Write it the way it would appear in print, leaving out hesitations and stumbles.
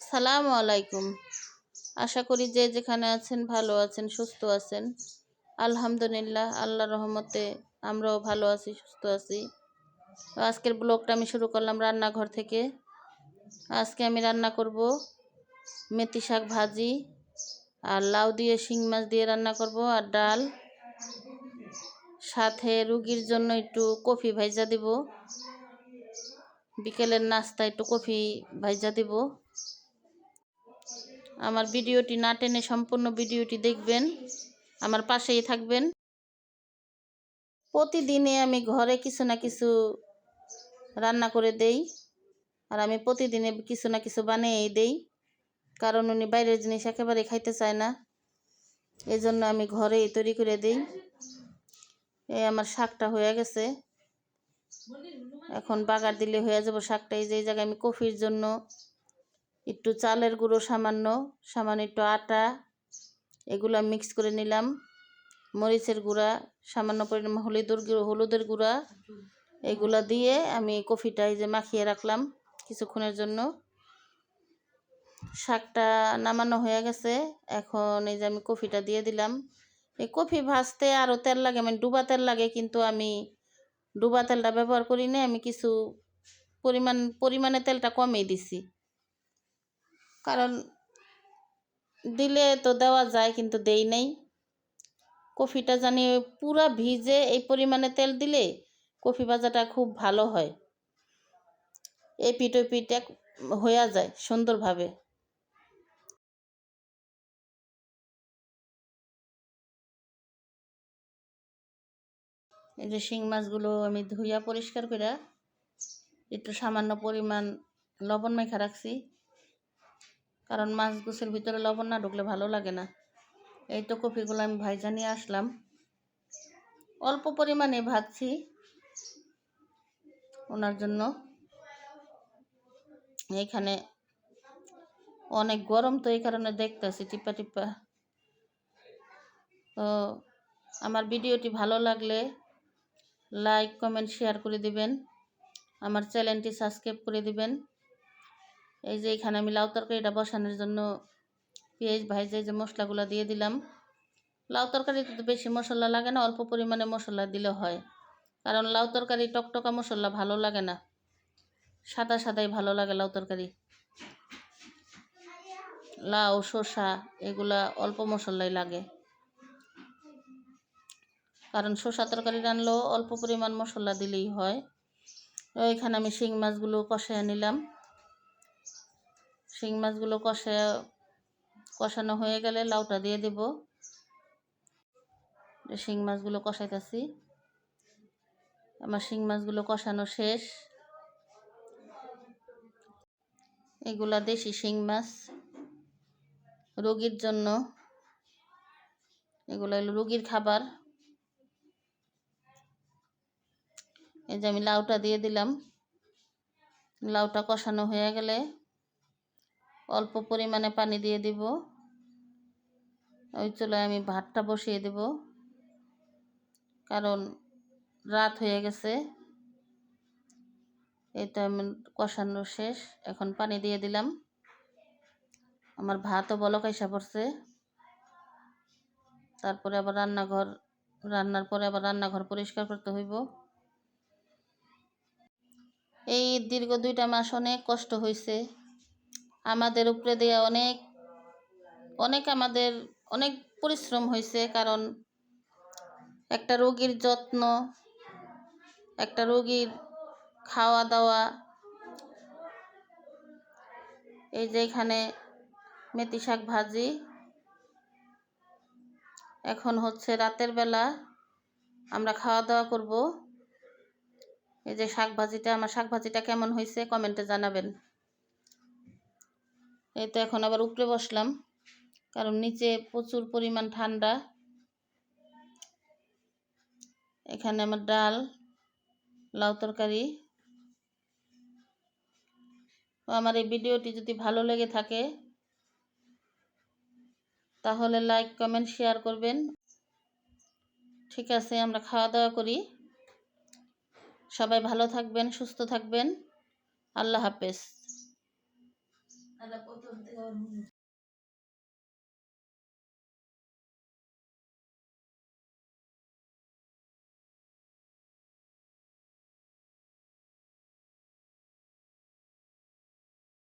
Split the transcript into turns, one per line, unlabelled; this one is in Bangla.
সালামু আলাইকুম। আশা করি যে যেখানে আছেন ভালো আছেন, সুস্থ আছেন। আলহামদুলিল্লাহ, আল্লাহর রহমতে আমরাও ভালো আছি, সুস্থ আছি। তো আজকের ব্লগটা আমি শুরু করলাম রান্নাঘর থেকে। আজকে আমি রান্না করব মেথি শাক ভাজি, আর লাউ দিয়ে শিং মাছ দিয়ে রান্না করব, আর ডাল, সাথে রুগীর জন্য একটু কফি ভাইজা দিব। বিকেলের নাস্তা একটু কফি ভাইজা দিব। আমার ভিডিওটি না টেনে সম্পূর্ণ ভিডিওটি দেখবেন, আমার পাশেই থাকবেন। প্রতিদিনে আমি ঘরে কিছু না কিছু রান্না করে দেই, আর আমি প্রতিদিনে কিছু না কিছু বানিয়েই দেই, কারণ উনি বাইরের জিনিস একেবারে খাইতে চায় না। এই জন্য আমি ঘরেই তৈরি করে দিই। এই আমার শাকটা হয়ে গেছে, এখন বাগার দিলে হয়ে যাব শাকটা। এই যে এই জায়গায় আমি কফির জন্য একটু চালের গুঁড়ো, সামান্য একটু আটা, এগুলো মিক্স করে নিলাম। মরিচের গুঁড়া, সামান্য পরিমাণ হলুদের গুঁড়া, এগুলা দিয়ে আমি কফিটা এই যে মাখিয়ে রাখলাম কিছুক্ষণের জন্য। শাকটা নামানো হয়ে গেছে, এখন এই যে আমি কফিটা দিয়ে দিলাম। এই কফি ভাজতে আরও তেল লাগে, মানে ডুবা তেল লাগে, কিন্তু আমি ডুবা তেলটা ব্যবহার করি না। আমি কিছু পরিমাণে তেলটা কমিয়ে দিছি, কারণ দিলে তো দেওয়া যায়, কিন্তু দেই নাই। কফিটা জানি পুরা ভিজে এই পরিমাণে তেল দিলে কফি ভাজাটা খুব ভালো হয়, এপিট ওপিট হয়ে যায় সুন্দরভাবে। এই যে শিং মাছগুলো আমি ধুইয়া পরিষ্কার করে একটু সামান্য পরিমাণ লবণ মেখে রাখছি, কারণ মাছ গুছের ভিতরে লবণ না ঢুকলে ভালো লাগে না। এই তো কফিগুলো আমি ভাইজা নিয়ে আসলাম, অল্প পরিমাণে ভাজছি ওনার জন্য। এইখানে অনেক গরম, তো এই কারণে দেখতেছি টিপা টিপা। তো আমার ভিডিওটি ভালো লাগলে লাইক, কমেন্ট, শেয়ার করে দিবেন। আমার চ্যানেলটি সাবস্ক্রাইব করে দিবেন। এই যে এখানে আমি লাউ তরকারিটা বসানোর জন্য পেঁয়াজ ভাইজে যে মশলাগুলো দিয়ে দিলাম। লাউ তরকারিতে তো বেশি মশলা লাগে না, অল্প পরিমাণে মশলা দিলে হয়, কারণ লাউ তরকারি টকটকা মশলা ভালো লাগে না, সাদা সাদাই ভালো লাগে লাউ তরকারি। লাউ, শসা এগুলা অল্প মশলাই লাগে, কারণ শসা তরকারি রানলেও অল্প পরিমাণ মশলা দিলেই হয়। এখানে আমি শিং মাছগুলো কষায় নিলাম। শিং মাছগুলো কষানো হয়ে গেলে লাউটা দিয়ে দেব। শিং মাছগুলো কষাইতেছি, আমার শিং মাছগুলো কষানো শেষ। এগুলা দেশি শিং মাছ, রোগীর জন্য, এগুলো হলো রোগীর খাবার। এই যে আমি লাউটা দিয়ে দিলাম। লাউটা কষানো হয়ে গেলে অল্প পরিমাণে পানি দিয়ে দিব। ওই চুলায় আমি ভাতটা বসিয়ে দেব, কারণ রাত হয়ে গেছে। এটা আমি কষানো শেষ, এখন পানি দিয়ে দিলাম। আমার ভাতও বলক আইসা পড়ছে। তারপরে আবার রান্নার পরে আবার রান্নাঘর পরিষ্কার করতে হইব। এই দীর্ঘ 2টা মাস অনেক কষ্ট হয়েছে আমাদের উপরে দেয়া, আমাদের অনেক পরিশ্রম হয়েছে, কারণ একটা রোগীর যত্ন, একটা রোগীর খাওয়া দাওয়া। এই যে এখানে মেথি শাক ভাজি, এখন হচ্ছে রাতের বেলা আমরা খাওয়া দাওয়া করব। এই যে আমার শাক ভাজিটা কেমন হয়েছে কমেন্টে জানাবেন। এই তো এখন আবার উপরে বসলাম, কারণ নিচে প্রচুর পরিমাণ ঠান্ডা। এখানে আমার ডাল, লাউ তরকারি। আমার এই ভিডিওটি যদি ভালো লেগে থাকে তাহলে লাইক, কমেন্ট, শেয়ার করবেন। ঠিক আছে, আমরা খাওয়া দাওয়া করি। সবাই ভালো থাকবেন, সুস্থ থাকবেন। আল্লাহ হাফেজ। প্রথম থেকে